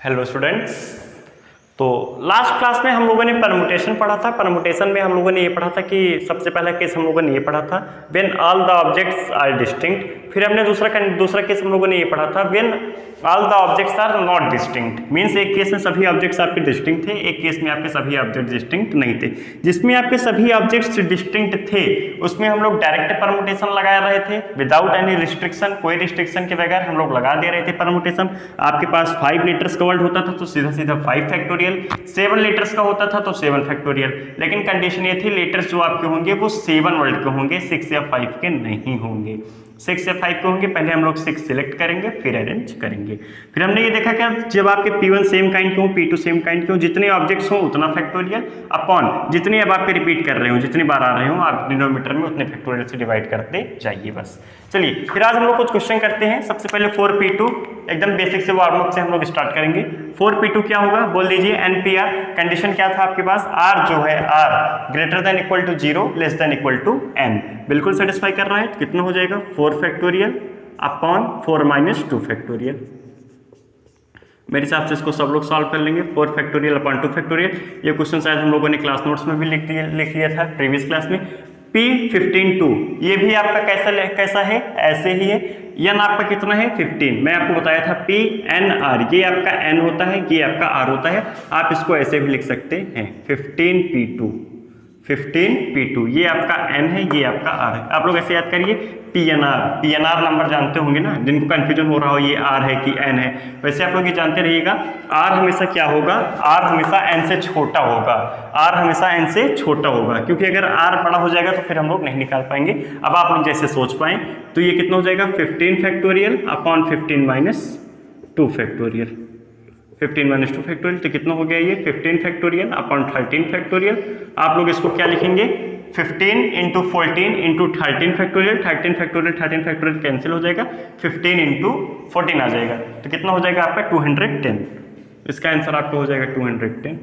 Hello students. तो last class में हम लोगों ने परमुटेशन पढ़ा था। परमुटेशन में हम लोगों ने ये पढ़ा था कि सबसे पहला केस हम लोगों ने ये पढ़ा था when all the objects are distinct. फिर हमने दूसरा केस हम लोगों ने ये पढ़ा था when all the objects are not distinct. Means एक केस में सभी ऑब्जेक्ट्स आपके डिस्टिंक्ट थे, एक केस में आपके सभी ऑब्जेक्ट डिस्टिंक्ट नहीं थे। जिसमें आपके सभी ऑब्जेक्ट्स डिस्टिंक्ट थे उसमें हम लोग डायरेक्ट परमुटेशन लगा रहे थे विदाउट एनी रिस्ट्रिक्शन, कोई रिस्ट्रिक्शन के बगैर हम लोग लगा दे रहे थे परमुटेशन। आपके पास 5 लीटर्स का वर्ड होता था तो सीधा सीधा 5 फैक्टोरियल, 7 लीटर्स का होता था तो 7 फैक्टोरियल। लेकिन कंडीशन ये थी लीटर्स जो आपके होंगे वो 7 वर्ड के होंगे, 6 या 5 के नहीं होंगे। 6 या 5 के होंगे, पहले हम लोग 6 सिलेक्ट करेंगे फिर अरेंज करेंगे। फिर हमने ये देखा कि जब आपके P1 सेम काइंड के हो, P2 सेम काइंड के हो, जितने ऑब्जेक्ट्स हो उतना फैक्टोरियल अपॉन जितने अब आप पे रिपीट कर रहे हो, जितनी बार आ रहे हो आप डिनोमिनेटर में उतने फैक्टोरियल से डिवाइड करते जाइए बस। चलिए फिर आज हम लोग कुछ क्वेश्चन करते हैं। सबसे पहले 4P2 एकदम बेसिक से वार्म अप से हम लोग स्टार्ट करेंगे। 4P2 क्या होगा बोल दीजिए। NPR कंडीशन क्या था आपके पास, R जो है R greater than equal to 0 less than equal to n बिल्कुल सेटिस्फाई कर रहा है। तो कितना हो जाएगा 4 फैक्टोरियल अपॉन 4 माइनस 2 फैक्टोरियल। मेरे हिसाब से इसको सब लोग सॉल्व कर लेंगे। 4 फैक्टोरियल अपॉन 2 फैक्टोरियल। ये क्वेश्चन शायद हम लोगों ने क्लास नोट्स में भी लिख लिया था प्रीवियस क्लास में। P15 ये भी आपका कैसा है, ऐसे ही है। n आपका कितना है 15। मैं आपको बताया था PNR, ये आपका n होता है, ये आपका r होता है। आप इसको ऐसे भी लिख सकते हैं 15P2 ये आपका n है, ये आपका r है। आप लोग ऐसे याद करिए PNR नंबर जानते होंगे ना, जिनको कंफ्यूजन हो रहा हो ये r है कि n है, वैसे आप लोग ये जानते रहिएगा r हमेशा क्या होगा, r हमेशा n से छोटा होगा। r हमेशा n से छोटा होगा क्योंकि अगर r बड़ा हो जाएगा तो फिर हम लोग नहीं निकाल पाएंगे। अब आप लोग जैसे सोच पाए तो ये कितना हो जाएगा 15 factorial upon 15 minus 2 factorial. 15 minus 2 factorial तो कितना हो गया ये 15 फैक्टोरियल अपॉन 13 फैक्टोरियल। आप लोग इसको क्या लिखेंगे 15 into 14 into 13 factorial. 13 factorial cancel हो जाएगा, 15 इंटू 14 आ जाएगा तो कितना हो जाएगा आपका 210। इसका आंसर आपका हो जाएगा 210।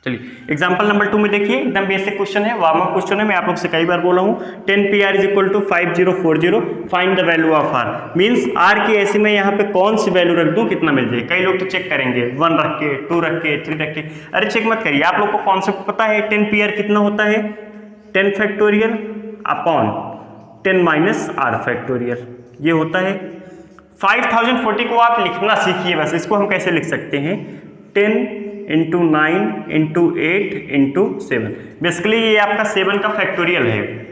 चलिए एग्जांपल नंबर 2 में देखिए, एकदम बेसिक क्वेश्चन है, वार्म अप क्वेश्चन है। मैं आप लोग से कई बार बोला हूँ 10PR is equal to 5040 find the value of R। Means R की ऐसी में यहाँ पे कौन सी वैल्यू रख दूँ कितना मिल जाए। कई लोग तो चेक करेंगे 1 रख के, 2 रख के, 3 रख के। अरे चेक मत करिए, आप लोग को कॉन्सेप्ट पता है 10PR कितना होता है 10 factorial upon 10 minus R factorial ये होता है। 5040 को आप लिखना सीखिए बस। इसको हम कैसे लिख सकते हैं 10 इंटू 9 इंटू 8 इंटू 7। बेसिकली ये आपका 7 का फैक्टोरियल है।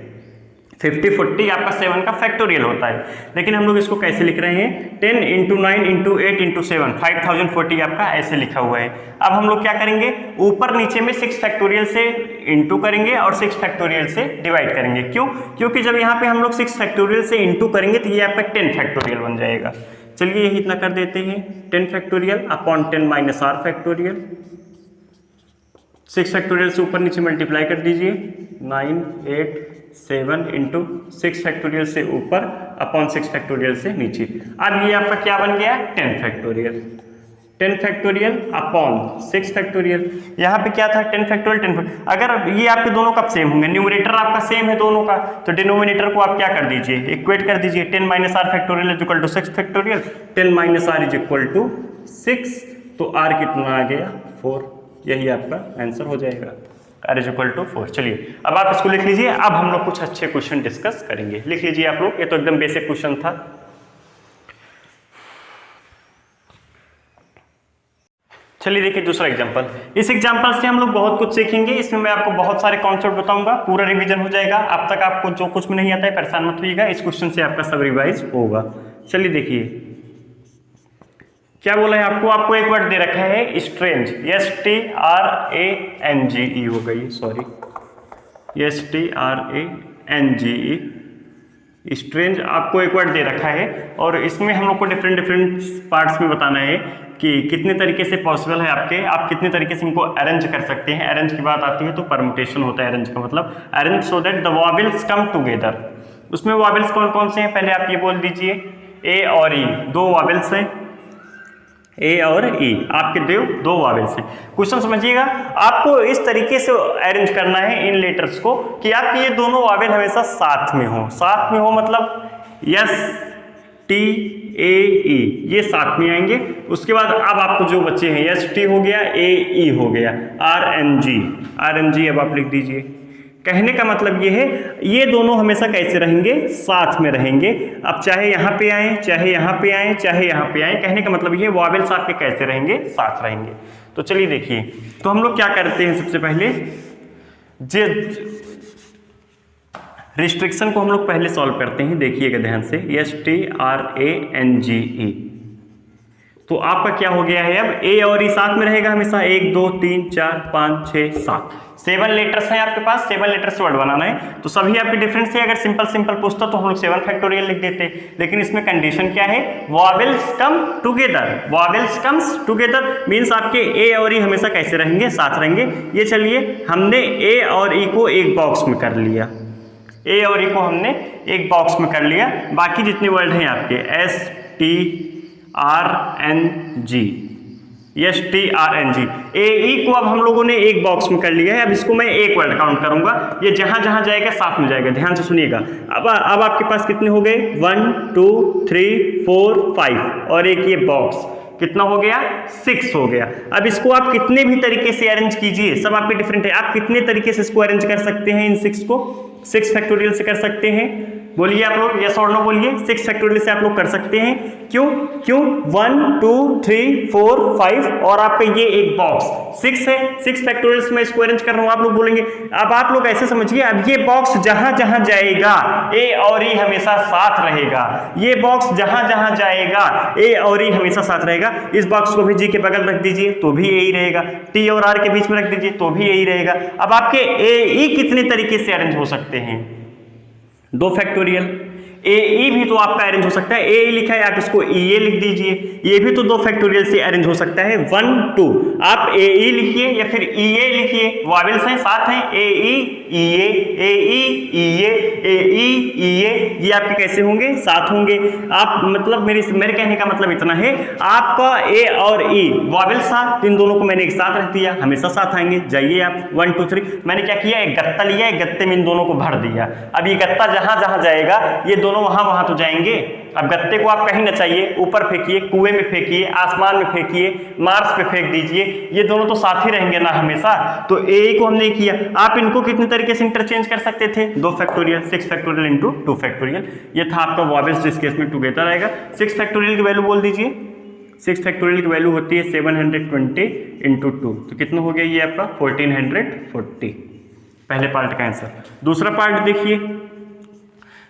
5040 आपका 7 का फैक्टोरियल होता है, लेकिन हम लोग इसको कैसे लिख रहे हैं 10 इंटू 9 इंटू 8 इंटू 7। 5040 आपका ऐसे लिखा हुआ है। अब हम लोग क्या करेंगे ऊपर नीचे में 6 फैक्टोरियल से इंटू करेंगे और 6 फैक्टोरियल से डिवाइड करेंगे। क्यों? क्योंकि जब यहाँ पे हम लोग 6 फैक्टोरियल से इंटू करेंगे तो ये आपका 10 फैक्टोरियल बन जाएगा। चलिए यही इतना कर देते हैं 10 factorial upon 10 minus R factorial. 6 factorial से ऊपर नीचे मल्टीप्लाई कर दीजिए 9 8 7 इंटू 6 फैक्टोरियल से ऊपर अपॉन 6 फैक्टोरियल से नीचे। अब ये आपका क्या बन गया 10 फैक्टोरियल। 10 factorial upon 6 factorial. यहाँ पे क्या था 10 फैक्टोरियल। अगर ये आपके दोनों कब सेम होंगे, न्यूमरेटर आपका सेम है दोनों का, तो डिनोमिनेटर को आप क्या कर दीजिए इक्वेट कर दीजिए। 10 minus R factorial is equal to 6 factorial. 10 minus R is equal to 6, तो R कितना आ गया 4। यही आपका आंसर हो जाएगा R इज इक्वल टू 4। चलिए अब आप इसको लिख लीजिए। अब हम लोग कुछ अच्छे क्वेश्चन डिस्कस करेंगे। लिख लीजिए आप लोग, ये तो एकदम बेसिक क्वेश्चन था। चलिए देखिए दूसरा एग्जांपल। इस एग्जांपल से हम लोग बहुत कुछ सीखेंगे। इसमें मैं आपको बहुत सारे कॉन्सेप्ट बताऊंगा, पूरा रिवीजन हो जाएगा। अब तक आपको जो कुछ भी नहीं आता है परेशान मत होइएगा, इस क्वेश्चन से आपका सब रिवाइज होगा। चलिए देखिए क्या बोला है आपको एक वर्ड दे रखा है स्ट्रेंज, STRANGE हो गई, सॉरी STRANGE स्ट्रेंज आपको एक वर्ड दे रखा है और इसमें हम लोग को डिफरेंट पार्ट्स में बताना है कि कितने तरीके से पॉसिबल है आप कितने तरीके से इनको अरेंज कर सकते हैं। अरेंज की बात आती है तो परमुटेशन होता है अरेंज का मतलब, arrange so that the vowels come together. उसमें वॉवेल्स कौन कौन से हैं पहले आप ये बोल दीजिए। ए और ई 2 वॉवेल्स हैं, ए और ई आपके दो वॉवेल्स हैं। क्वेश्चन समझिएगा, आपको इस तरीके से अरेंज करना है इन लेटर्स को कि आपके ये दोनों वॉवेल हमेशा साथ में हो मतलब S T ए ई, ये साथ में आएंगे। उसके बाद अब आपको जो बच्चे हैं एस टी हो गया, ए ई हो गया, आर एन जी अब आप लिख दीजिए। कहने का मतलब ये है ये दोनों हमेशा कैसे रहेंगे, साथ में रहेंगे। अब चाहे यहाँ पे आए, चाहे यहाँ पे आए, चाहे यहाँ पे आए, कहने का मतलब ये वॉवेल्स आपके कैसे रहेंगे, साथ रहेंगे। तो चलिए देखिए, तो हम लोग क्या करते हैं, सबसे पहले रिस्ट्रिक्शन को हम लोग पहले सॉल्व करते हैं। देखिएगा ध्यान से, S T R A N G ई, तो आपका क्या हो गया है, अब ए और ई साथ में रहेगा हमेशा। 1 2 3 4 5 6 7 7 लेटर्स हैं आपके पास, 7 लेटर्स वर्ड बनाना है। तो सभी आपके डिफरेंट थे। अगर सिंपल पूछता तो हम लोग 7 फैक्टोरियल लिख देते, लेकिन इसमें कंडीशन क्या है, vowels come together. Vowels comes together means आपके ए और ई हमेशा कैसे रहेंगे, साथ रहेंगे। ये चलिए हमने ए और ई को एक बॉक्स में कर लिया, ए और ई को हमने एक बॉक्स में कर लिया। बाकी जितने वर्ड हैं आपके S T R N G, S T R N G, A E को अब हम लोगों ने एक बॉक्स में कर लिया है। अब इसको मैं एक वर्ड काउंट करूंगा, ये जहां जहां जाएगा साथ में जाएगा। ध्यान से सुनिएगा। अब आपके पास कितने हो गए, 1 2 3 4 5 और एक ये बॉक्स, कितना हो गया, 6 हो गया। अब इसको आप कितने भी तरीके से अरेंज कीजिए, सब आपके डिफरेंट है। आप कितने तरीके से इसको अरेंज कर सकते हैं, इन 6 को 6 फैक्टोरियल से कर सकते हैं। बोलिए आप लोग, यस और नो बोलिए। 6 फैक्टोरियल से आप लोग कर सकते हैं। क्यों 1 2 3 4 5 और आपका ये एक बॉक्स 6 है। 6 फैक्टोरियल्स में इसको अरेंज कर रहा हूं। आप लोग बोलेंगे, अब आप लोग ऐसे समझिए, अब ये बॉक्स जहां जहां जाएगा ए और ई हमेशा साथ रहेगा। ये बॉक्स जहां जहां जाएगा ए और ई हमेशा साथ रहेगा। इस बॉक्स को भी जी के बगल रख दीजिए तो भी यही रहेगा, टी और आर के बीच में रख दीजिए तो भी यही रहेगा। अब आपके ए ई कितने तरीके से अरेंज हो सकते हैं, 2 फैक्टोरियल। ए ई भी तो आपका अरेंज हो सकता है, ए लिखा है आप इसको ई ए लिख दीजिए, ये भी तो 2 फैक्टोरियल से अरेंज हो सकता है। 1 2 आप ए ई लिखिए या फिर ई ए लिखिए, वॉवेल्स हैं साथ हैं, ए ई ई ए, ए ई ई ए, ए ई ई ए, ये आपके कैसे होंगे, साथ होंगे। आप मतलब मेरे कहने का मतलब इतना है, आपका ए और ई वॉवेल्स साथ, इन दोनों को मैंने एक साथ रख दिया, हमेशा साथ आएंगे। जाइए आप 1 2 3, मैंने क्या किया, एक गत्ता लिया, एक गत्ते में इन दोनों को भर दिया। अब ये गत्ता जहां जहां जाएगा ये दोनों वहां तो जाएंगे। अब गत्ते को आप कहीं न चाहिए, ऊपर फेंकिए, कुएं में फेंकिए, आसमान में फेंकिए, मार्स पे फेंक दीजिए, ये दोनों तो साथ ही रहेंगे ना हमेशा। तो ए को हमने किया। आप इनको कितने तरीके से इंटरचेंज कर सकते थे, 2 फैक्टोरियल, 6 फैक्टोरियल इंटू 2 फैक्टोरियल। ये था आपका वॉवेल्स, जिस केस में टुगेदर आएगा। 6 फैक्टोरियल की वैल्यू बोल दीजिए। 6 फैक्टोरियल की वैल्यू होती है 720 इंटू 2, तो कितना हो गया ये आपका 1440। पहले पार्ट का आंसर। दूसरा पार्ट देखिए,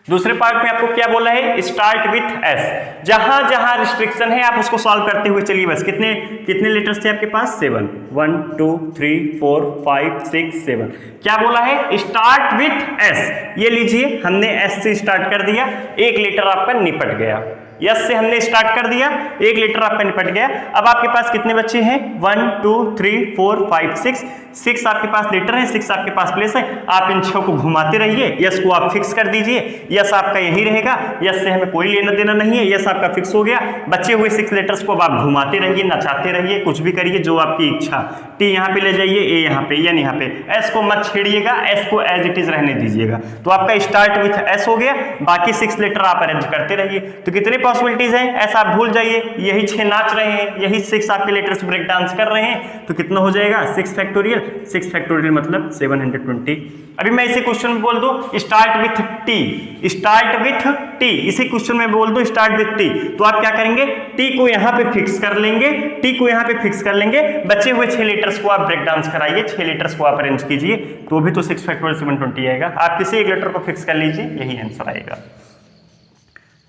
दूसरे पार्ट में आपको क्या बोला है, स्टार्ट विथ एस। जहां जहां रिस्ट्रिक्शन है आप उसको सॉल्व करते हुए चलिए। बस कितने लेटर्स थे आपके पास, 7, 1 2 3 4 5 6 7। क्या बोला है, स्टार्ट विथ एस। ये लीजिए, हमने एस से स्टार्ट कर दिया, एक लेटर आपका निपट गया। यस से हमने स्टार्ट कर दिया, एक लेटर आपका निपट गया। अब आपके पास कितने बच्चे हैं, 1 2 3 4 5 6 आपके पास लेटर है, 6 आपके पास प्लेस है। आप इन 6 को घुमाते रहिए, यस को आप फिक्स कर दीजिए, यस आपका यही रहेगा, यस से हमें कोई लेना देना नहीं है, यस आपका फिक्स हो गया। बचे हुए 6 लेटर्स को अब आप घुमाते रहिए, नचाते रहिए, कुछ भी करिए जो आपकी इच्छा। टी यहाँ पे ले जाइए, ए यहाँ पे, एन यहाँ पे, एस को मत छेड़िएगा, एस को एज इट इज रहने दीजिएगा। तो आपका स्टार्ट विथ एस हो गया, बाकी 6 लेटर आप अरेंज करते रहिए। तो कितने पॉसिबिलिटीज हैं, ऐसा आप भूल जाइए, यही 6 नाच रहे हैं, यही 6 आपके लेटर्स ब्रेक डांस कर रहे हैं। तो कितना हो जाएगा, 6 फैक्टोरियल। 6 फैक्टोरियल मतलब 720। अभी मैं इसे क्वेश्चन में बोल दूं start with T, start with T, इसी क्वेश्चन में बोल दूं स्टार्ट विथ टी। तो आप क्या करेंगे, टी को यहां पे फिक्स कर लेंगे, टी को यहां पे फिक्स कर लेंगे, बचे हुए 6 लेटर्स को आप ब्रेक डांस कराइए, 6 लेटर्स को आप अरेंज कीजिए, तो भी तो 6 फैक्टोरियल 720 आएगा। आप किसी एक लेटर को फिक्स कर लीजिए, यही आंसर आएगा।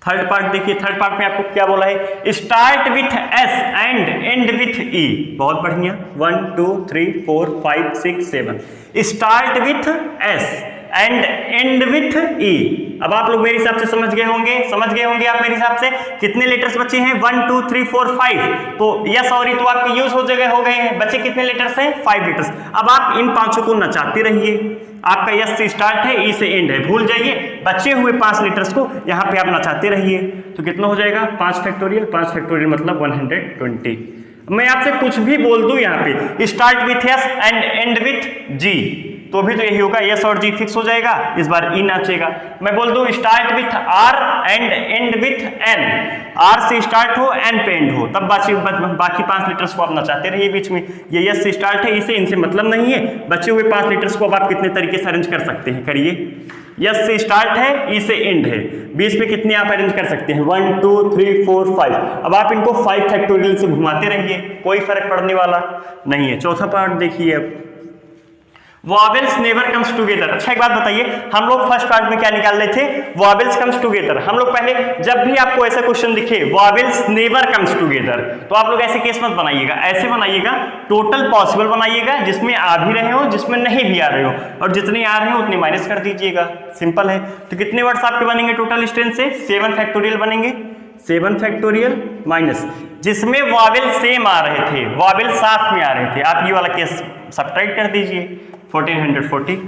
थर्ड पार्ट देखिए, थर्ड पार्ट में आपको क्या बोला है, start with S and end with E. बहुत बढ़िया, 1 2 3 4 5 6 7। Start with S and end with E. अब आप लोग मेरे हिसाब से समझ गए होंगे आप मेरे हिसाब से। कितने लेटर्स बचे हैं, 1 2 3 4 5। तो यस और ई तो आपके यूज हो गए हैं, बचे कितने लेटर्स हैं, 5 लेटर्स। अब आप इन 5 को नचाते रहिए। आपका यस से स्टार्ट है, ई से एंड है, भूल जाइए। बचे हुए 5 लेटर्स को यहाँ पे आप नचाते रहिए, तो कितना हो जाएगा, 5 फैक्टोरियल। 5 फैक्टोरियल मतलब 120। मैं आपसे कुछ भी बोल दूं यहाँ पे, start with S and end with G, तो भी तो यही होगा, यस और जी फिक्स हो जाएगा, इस बार ई नाचेगा। मैं बोल दूं start with R end end with N, R से स्टार्ट हो एन पे एंड हो, तब बाकी 5 लेटर्स को आप नचाते रहिए बीच में। ये यस से स्टार्ट है, इसे इनसे मतलब नहीं है, बचे हुए 5 लेटर्स को अब आप कितने तरीके से अरेंज कर सकते हैं, करिए। यस से स्टार्ट है, ई से एंड है, बीच में कितने आप अरेंज कर सकते हैं, 1 2 3 4 5। अब आप इनको 5 फैक्टोरियल से घुमाते रहिए, कोई फर्क पड़ने वाला नहीं है। चौथा पार्ट देखिए अब, वॉवेल्स नेवर कम्स टुगेदर। अच्छा एक बात बताइए, हम लोग फर्स्ट पार्ट में क्या निकाल रहे थे, वॉवेल्स कम्स टुगेदर। हम लोग पहले जब भी आपको ऐसा क्वेश्चन दिखे वॉवेल्स नेवर कम्स टुगेदर, तो आप लोग ऐसे केस मत बनाइएगा, ऐसे बनाइएगा टोटल पॉसिबल बनाइएगा, जिसमें आ भी रहे हो जिसमें नहीं भी आ रहे हो, और जितने आ रहे हो उतने माइनस कर दीजिएगा, सिंपल है। तो कितने वर्ड्स आपके बनेंगे टोटल स्ट्रेंथ से, 7 फैक्टोरियल बनेंगे, 7 फैक्टोरियल माइनस जिसमें वॉवेल सेम आ रहे थे, वॉवेल साथ में आ रहे थे, आप ये वाला केस सब्ट्रैक्ट कर दीजिए, 1440।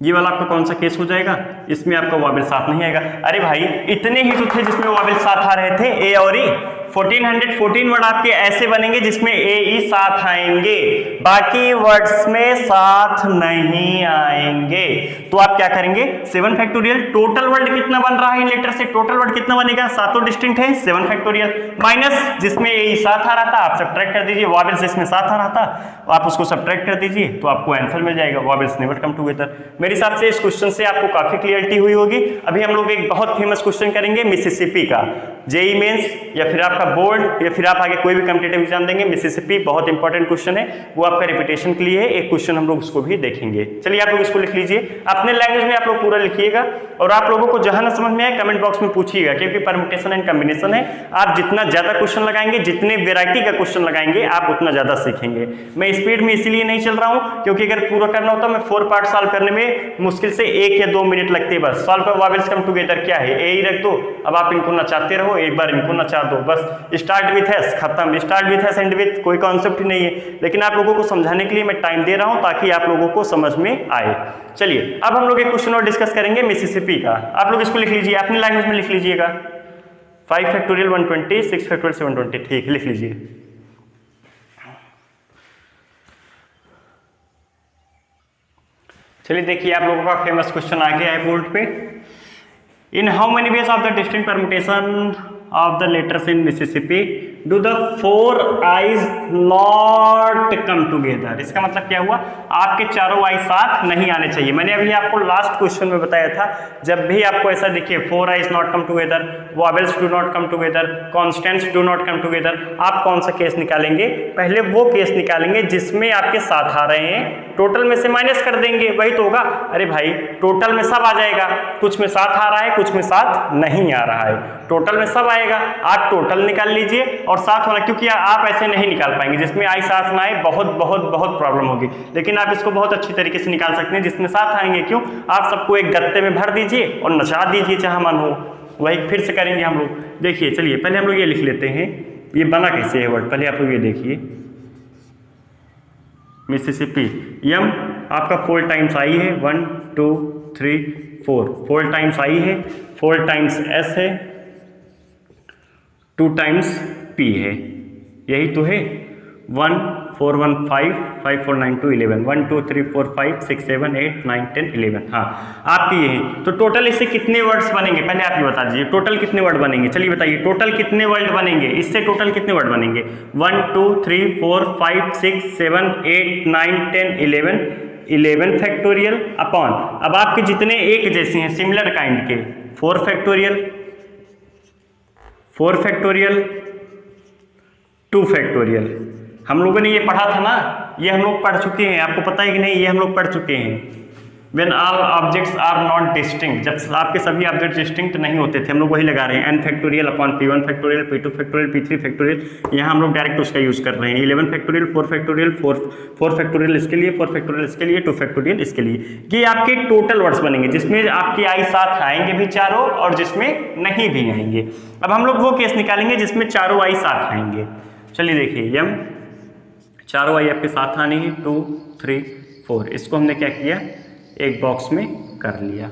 ये वाला आपका कौन सा केस हो जाएगा, इसमें आपका वॉवेल साथ नहीं आएगा। अरे भाई इतने ही तो थे जिसमें वॉवेल साथ आ रहे थे, ए और ई। 1414 वर्ड आपके ऐसे बनेंगे जिसमें ए ई साथ आएंगे, बाकी वर्ड्स में साथ नहीं आएंगे। तो आप क्या करेंगे, 7 फैक्टोरियल, टोटल वर्ड कितना बन रहा है इन लेटर से, टोटल वर्ड कितना बनेगा, सातों डिस्टिंक्ट है, 7 फैक्टोरियल माइनस जिसमें ए ई साथ आ रहा था आप सब्ट्रैक्ट कर दीजिए, वॉवेल्स जिसमें साथ आ रहा था आप उसको सब्ट्रैक्ट कर दीजिए, तो आपको आंसर मिल जाएगा, वॉवेल्स नेवर कम टुगेदर। मेरे हिसाब से इस क्वेश्चन से आपको काफी क्लियरिटी हुई होगी। अभी हम लोग एक बहुत फेमस क्वेश्चन करेंगे मिसिसिपी का, जेई मेंस या फिर आपका बोर्ड या फिर आप आगे कोई भी कॉम्पिटिटिव एग्जाम देंगे, मिसिसिपी बहुत इंपॉर्टेंट क्वेश्चन है, वो आपका रिपीटेशन के लिए है। एक क्वेश्चन हम लोग उसको भी देखेंगे। चलिए आप लोग इसको लिख लीजिए, अपने लैंग्वेज में आप लोग पूरा लिखिएगा, और आप लोगों को जहां ना समझ में आए कमेंट बॉक्स में पूछिएगा, क्योंकि परम्यूटेशन एंड कॉम्बिनेशन है। आप जितना ज्यादा क्वेश्चन लगाएंगे, जितने वेरायटी का क्वेश्चन लगाएंगे, आप उतना ज्यादा सीखेंगे। मैं स्पीड में इसीलिए नहीं चल रहा हूं क्योंकि अगर पूरा करना होता मैं 4 पार्ट सॉल्व करने में मुश्किल से 1 या 2 मिनट लगते बस। सॉल्व कर वॉवेल्स कम टुगेदर क्या है, ए ही रख दो, अब आप इनको नचाते रहो, एक बार इनको नचा दो, बस स्टार्ट विथ एस खत्म, start with S and with कोई कॉन्सेप्ट ही नहीं है। लेकिन आप लोगों को समझाने के लिए मैं टाइम दे रहा हूं ताकि आप लोगों को समझ में आए। चलिए अब हम लोग एक क्वेश्चन और डिस्कस करेंगे मिसिसिपी का। आप लोग इसको लिख लीजिए, अपनी लैंग्वेज में लिख लीजिएगा, 5 फैक्टोरियल 120, 6 फैक्टोरियल 720, ठीक है लिख लीजिए। चलिए देखिए आप लोगों का फेमस क्वेश्चन आ गया है बोर्ड पे। In how many ways of the distinct permutation of the letters in Mississippi do the 4 eyes not come together. इसका मतलब क्या हुआ, आपके चारों आई साथ नहीं आने चाहिए। मैंने अभी आपको लास्ट क्वेश्चन में बताया था, जब भी आपको ऐसा देखिए 4 eyes not come together, vowels do not come together, constants do not come together, आप कौन सा केस निकालेंगे, पहले वो केस निकालेंगे जिसमें आपके साथ आ रहे हैं, टोटल में से माइनस कर देंगे, वही तो होगा। अरे भाई टोटल में सब आ जाएगा, कुछ में साथ आ रहा है कुछ में साथ नहीं आ रहा है, टोटल में सब आएगा। आप टोटल निकाल लीजिए और साथ वाला, क्योंकि आप ऐसे नहीं निकाल पाएंगे जिसमें आई साथ ना आए, बहुत बहुत बहुत प्रॉब्लम होगी। लेकिन आप इसको बहुत अच्छी तरीके से निकाल सकते हैं जिसमें साथ आएंगे। क्यों, आप सबको एक गत्ते में भर दीजिए और नचा दीजिए जहां मन हो, वही फिर से करेंगे हम लोग। देखिए चलिए पहले हम लोग ये लिख लेते हैं, ये बना कैसे है वर्ड, पहले आप लोग ये देखिए। मिसिसिपी यम आपका 4 टाइम्स आई है, 1 2 3 4 टाइम्स आई है, 4 टाइम्स एस है, 2 टाइम्स पी है, यही तो है। 1 4 1 5 5 4 9 2 11, 1 2 3 4 5 6 7 8 9 10 11, हाँ आपकी ये है। तो टोटल इससे कितने वर्ड्स बनेंगे, पहले आप ये बता दीजिए टोटल कितने वर्ड बनेंगे। चलिए बताइए टोटल कितने वर्ड बनेंगे, इससे टोटल कितने वर्ड बनेंगे, 1 2 3 4 5 6 7 8 9 10 11 फैक्टोरियल अपॉन, अब आपके जितने एक जैसे हैं सिमिलर काइंड के, 4 फैक्टोरियल 4 फैक्टोरियल 2 फैक्टोरियल। हम लोगों ने ये पढ़ा था ना, ये हम लोग पढ़ चुके हैं, आपको पता है कि नहीं, ये हम लोग पढ़ चुके हैं। When all objects are not distinct, जब आपके सभी ऑब्जेक्ट डिस्टिंक्ट नहीं होते थे, हम लोग वही लगा रहे हैं, n factorial upon p1 factorial p2 factorial p3 factorial. यहाँ हम लोग डायरेक्ट उसका यूज कर रहे हैं, 11 फैक्टोरियल 4 फैक्टोरियल 4 फैक्टोरियल इसके लिए, 4 फैक्टोरियल इसके लिए, 2 फैक्टोरियल इसके लिए। ये आपके टोटल वर्ड्स बनेंगे जिसमें आपके आई साथ आएंगे भी चारों और जिसमें नहीं भी आएंगे। अब हम लोग वो केस निकालेंगे जिसमें चारों आई साथ आएंगे। चलिए देखिए यम चारों आई आपके साथ आने हैं, 2 3 4, इसको हमने क्या किया एक बॉक्स में कर लिया।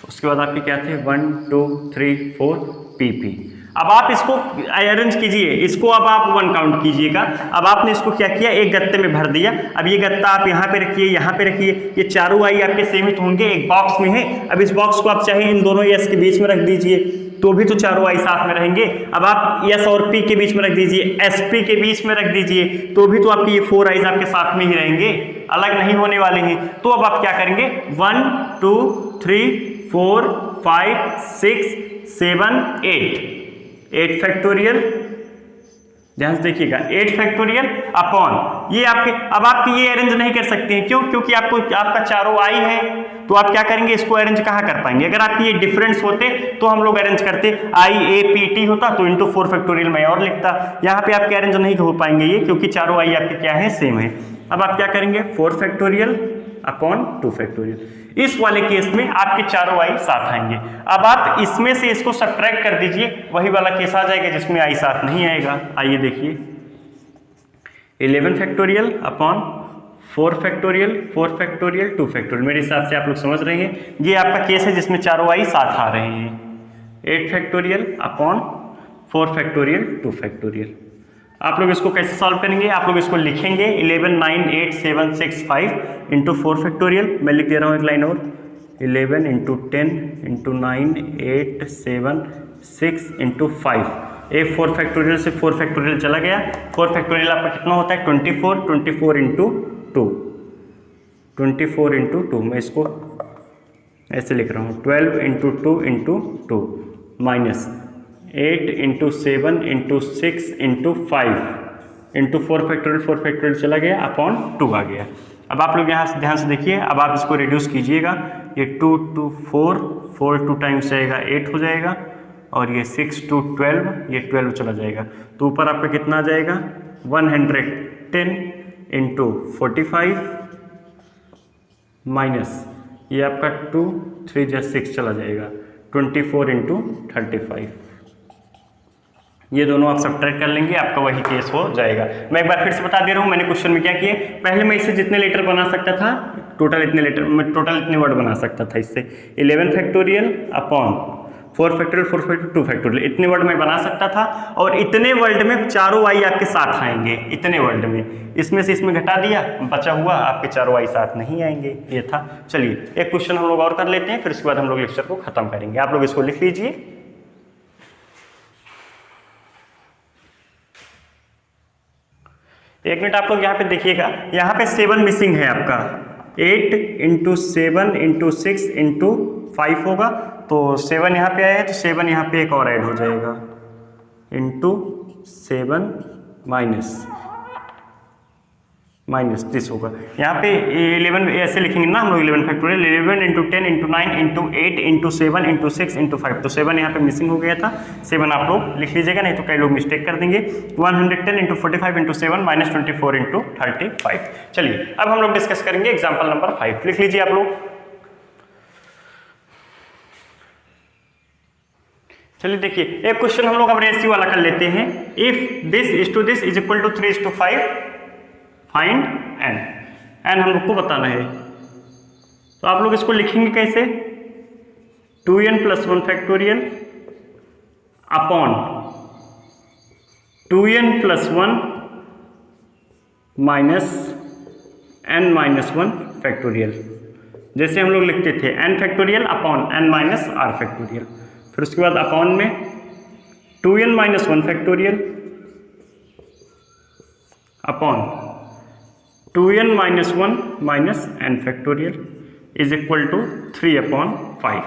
उसके बाद आपके क्या थे 1 2 3 4 PP। अब आप इसको अरेंज कीजिए, इसको अब आप 1 काउंट कीजिएगा। अब आपने इसको क्या किया, एक गत्ते में भर दिया। अब ये गत्ता आप यहाँ पे रखिए, यहाँ पे रखिए, ये चारों आई आपके सीमित होंगे, एक बॉक्स में है। अब इस बॉक्स को आप चाहे इन दोनों एस के बीच में रख दीजिए तो भी तो चारों आई साथ में रहेंगे। अब आप एस और पी के बीच में रख दीजिए, एस पी के बीच में रख दीजिए तो भी तो आपके ये 4 आइज आपके साथ में ही रहेंगे, अलग नहीं होने वाले हैं। तो अब आप क्या करेंगे, 1 2 3 4 5 6 7 8 फैक्टोरियल, ध्यान से देखिएगा 8 फैक्टोरियल अपॉन ये आपके। अब आप ये अरेंज नहीं कर सकते हैं, क्यों? क्योंकि आपको आपका चारों आई है, तो आप क्या करेंगे, इसको अरेंज कहाँ कर पाएंगे? अगर आपके ये डिफरेंस होते तो हम लोग अरेंज करते, आई ए पी टी होता तो इंटू 4 फैक्टोरियल मैं और लिखता। यहाँ पे आपके अरेंज नहीं हो पाएंगे ये, क्योंकि चारों आई आपके क्या है, सेम है। अब आप क्या करेंगे, 4 फैक्टोरियल अपॉन 2 फैक्टोरियल। इस वाले केस में आपके चारों आई साथ आएंगे। अब आप इसमें से इसको सब्ट्रैक्ट कर दीजिए, वही वाला केस आ जाएगा जिसमें आई साथ नहीं आएगा। आइए देखिए, 11 factorial upon 4 factorial 4 factorial 2 factorial. मेरे हिसाब से आप लोग समझ रहे हैं, ये आपका केस है जिसमें चारों आई साथ आ रहे हैं। 8 फैक्टोरियल अपॉन 4 फैक्टोरियल 2 फैक्टोरियल। आप लोग इसको कैसे सॉल्व करेंगे, आप लोग इसको लिखेंगे 11 9 8 7 6 5 इंटू 4 फैक्टोरियल। मैं लिख दे रहा हूँ एक लाइन और, 11 इंटू 10 इंटू 9 8 7 6 इंटू 5। एक 4 फैक्टोरियल से 4 फैक्टोरियल चला गया। 4 फैक्टोरियल आपका कितना होता है, 24 24 इंटू 2 24 इंटू 2। मैं इसको ऐसे लिख रहा हूँ, 12 into 2 into 2 minus 8 into 7 into 6 into 5 into 4 factorial चला गया अपॉन 2 आ गया। अब आप लोग यहाँ से ध्यान से देखिए, अब आप इसको रिड्यूस कीजिएगा। ये 2 2 4 4 2 टाइम्स जाएगा 8 हो जाएगा, और ये 6 2 12, ये 12 चला जाएगा। तो ऊपर आपका कितना आ जाएगा, 110 इंटू 45 माइनस ये आपका 2 3 6 चला जाएगा, 24 इंटू 35। ये दोनों आप सब्ट्रैक्ट कर लेंगे, आपका वही केस हो जाएगा। मैं एक बार फिर से बता दे रहा हूँ, मैंने क्वेश्चन में क्या किया, पहले मैं इससे जितने लेटर बना सकता था, टोटल इतने लेटर, मैं टोटल इतने वर्ड बना सकता था इससे। 11 factorial upon 4 factorial 4 factorial 2 factorial, इतने वर्ड मैं बना सकता था। और इतने वर्ड में चारों आई आपके साथ आएंगे, इतने वर्ड में। इसमें से इसमें घटा दिया, बचा हुआ आपके चारों आई साथ नहीं आएंगे, ये था। चलिए एक क्वेश्चन हम लोग और कर लेते हैं, फिर उसके बाद हम लोग लेक्चर को खत्म करेंगे। आप लोग इसको लिख लीजिए। एक मिनट आप लोग यहाँ पे देखिएगा, यहाँ पे 7 मिसिंग है आपका। 8 इंटू 7 इंटू 6 इंटू 5 होगा, तो 7 यहाँ पे आया है, तो 7 यहाँ पे एक और ऐड हो जाएगा, इंटू 7 माइनस दिस होगा। यहाँ पे 11 ऐसे लिखेंगे ना हम लोग, 11 factorial 11 into 10 into 9 into 8 into 7 into 6 into 5। तो 7 यहाँ पे मिसिंग हो गया था, 7 आप लोग लिख लीजिएगा, नहीं तो कई लोग मिस्टेक कर देंगे। 110 इंटू 45 इंटू 7 माइनस 24 इंटू 35। चलिए अब हम लोग डिस्कस करेंगे एग्जाम्पल नंबर 5। लिख लीजिए आप लोग। चलिए देखिए, एक क्वेश्चन हम लोग अब रेशियो वाला कर लेते हैं। If this is to this is equal to 3:5, find n। n हम लोग को बताना है, तो आप लोग इसको लिखेंगे कैसे, 2n plus 1 factorial upon 2n plus 1 minus n minus 1 factorial. जैसे हम लोग लिखते थे n factorial upon n minus r factorial. फिर उसके बाद अपॉन में 2n minus 1 factorial upon 2n minus 1 minus n factorial is equal to 3/5।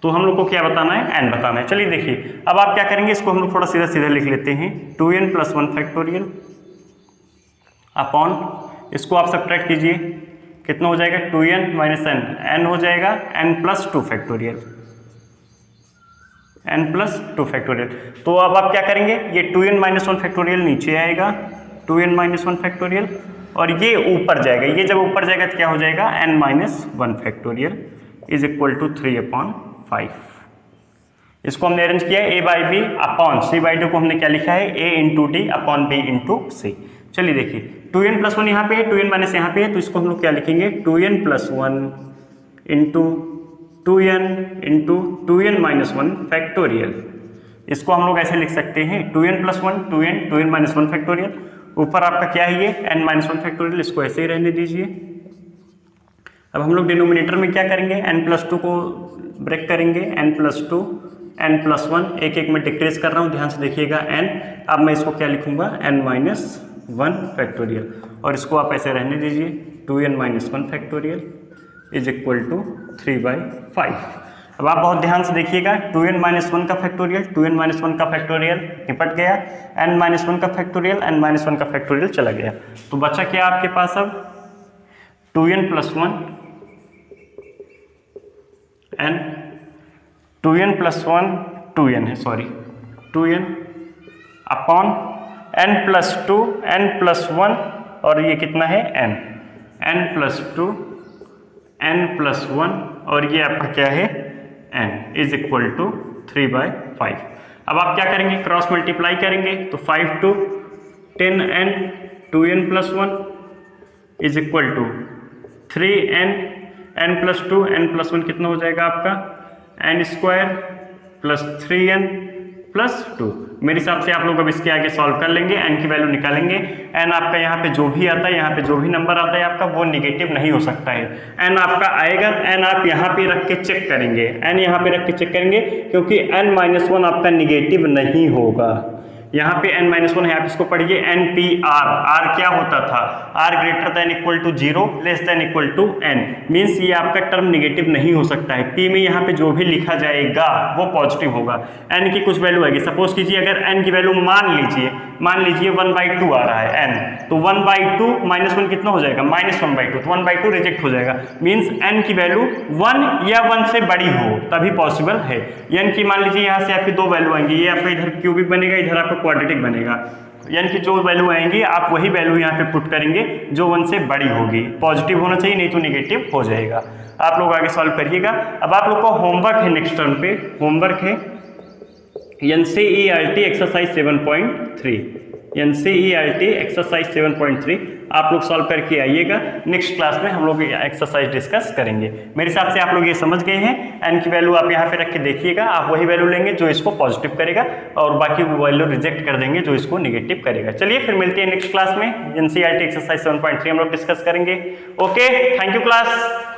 तो हम लोग को क्या बताना है, n बताना है। चलिए देखिए, अब आप क्या करेंगे, इसको हम लोग थोड़ा सीधा सीधा लिख लेते हैं। 2n प्लस 1 फैक्टोरियल अपॉन, इसको आप सब्ट्रैक्ट कीजिए, कितना हो जाएगा, 2n माइनस n हो जाएगा n plus 2 factorial, n plus 2 factorial. तो अब आप क्या करेंगे, ये 2n माइनस 1 फैक्टोरियल नीचे आएगा, 2n माइनस 1 फैक्टोरियल, और ये ऊपर जाएगा। ये जब ऊपर जाएगा तो क्या हो जाएगा, n minus 1 factorial is equal to 3/5। इसको हमने अरेंज किया है a by b upon c by d को हमने क्या लिखा है, a into d upon b into c. चलिए देखिए, 2n प्लस 1 यहाँ पे है, 2n माइनस यहाँ पे है, तो इसको हम लोग क्या लिखेंगे, 2n plus 1 into 2n into 2n minus 1 factorial. इसको हम लोग ऐसे लिख सकते हैं 2n + 1 2n 2n - 1 फैक्टोरियल, ऊपर आपका क्या है ये n - 1 फैक्टोरियल, इसको ऐसे ही रहने दीजिए। अब हम लोग डिनोमिनेटर में क्या करेंगे, n+2 को ब्रेक करेंगे, n+2 n+1 एक एक में डिक्रीज कर रहा हूँ, ध्यान से देखिएगा n। अब मैं इसको क्या लिखूंगा n - 1 फैक्टोरियल, और इसको आप ऐसे रहने दीजिए 2n - 1 factorial is equal to 3/5। अब आप बहुत ध्यान से देखिएगा 2n - 1 का फैक्टोरियल 2n - 1 का फैक्टोरियल निपट गया, n - 1 का फैक्टोरियल n - 1 का फैक्टोरियल चला गया, तो बचा क्या आपके पास अब 2n + 1 n 2n + 1 2n है, sorry 2n upon n+2 n+1 और ये कितना है n n+2 n+1 और ये आपका क्या है n इज इक्वल टू 3/5। अब आप क्या करेंगे, क्रॉस मल्टीप्लाई करेंगे, तो 5 to 10n 2n + 1 is equal to 3n n+2 n+1 कितना हो जाएगा आपका n² + 3n + 2। मेरे हिसाब से आप लोग अब इसके आगे सॉल्व कर लेंगे, n की वैल्यू निकालेंगे। n आपका यहाँ पे जो भी आता है, यहाँ पे जो भी नंबर आता है आपका वो निगेटिव नहीं हो सकता है। n आपका आएगा, n आप यहाँ पे रख के चेक करेंगे, n यहाँ पे रख के चेक करेंगे, क्योंकि n - 1 आपका निगेटिव नहीं होगा। यहाँ पे n - 1 है, आप इसको पढ़िए NPR, r क्या होता था, r > 0 <= n, मीन्स ये आपका टर्म निगेटिव नहीं हो सकता है। p में यहाँ पे जो भी लिखा जाएगा वो पॉजिटिव होगा। n की कुछ वैल्यू आएगी, सपोज कीजिए अगर n की वैल्यू मान लीजिए 1/2 आ रहा है n, तो 1/2 - 1 कितना हो जाएगा -1/2, तो 1/2 रिजेक्ट हो जाएगा, मीन्स n की वैल्यू 1 या 1 से बड़ी हो तभी पॉसिबल है। n की मान लीजिए यहाँ से आपकी दो वैल्यू आएंगी, ये आपका इधर क्यूबिक बनेगा, इधर आपका क्वाड्रेटिक बनेगा, n की जो वैल्यू आएंगी आप वही वैल्यू यहाँ पे पुट करेंगे जो 1 से बड़ी होगी। पॉजिटिव होना चाहिए, नहीं तो नेगेटिव हो जाएगा। आप लोग आगे सॉल्व करिएगा। अब आप लोग को होमवर्क है, नेक्स्ट टर्म पे होमवर्क है NCERT एक्सरसाइज 7.3, NCERT एक्सरसाइज 7.3 आप लोग सॉल्व करके आइएगा। नेक्स्ट क्लास में हम लोग एक्सरसाइज डिस्कस करेंगे। मेरे हिसाब से आप लोग ये समझ गए हैं। n की वैल्यू आप यहाँ पे रख के देखिएगा, आप वही वैल्यू लेंगे जो इसको पॉजिटिव करेगा और बाकी वैल्यू रिजेक्ट कर देंगे जो इसको निगेटिव करेगा। चलिए फिर मिलते हैं नेक्स्ट क्लास में, NCERT एक्सरसाइज 7.3 हम लोग डिस्कस करेंगे। Okay, thank you class.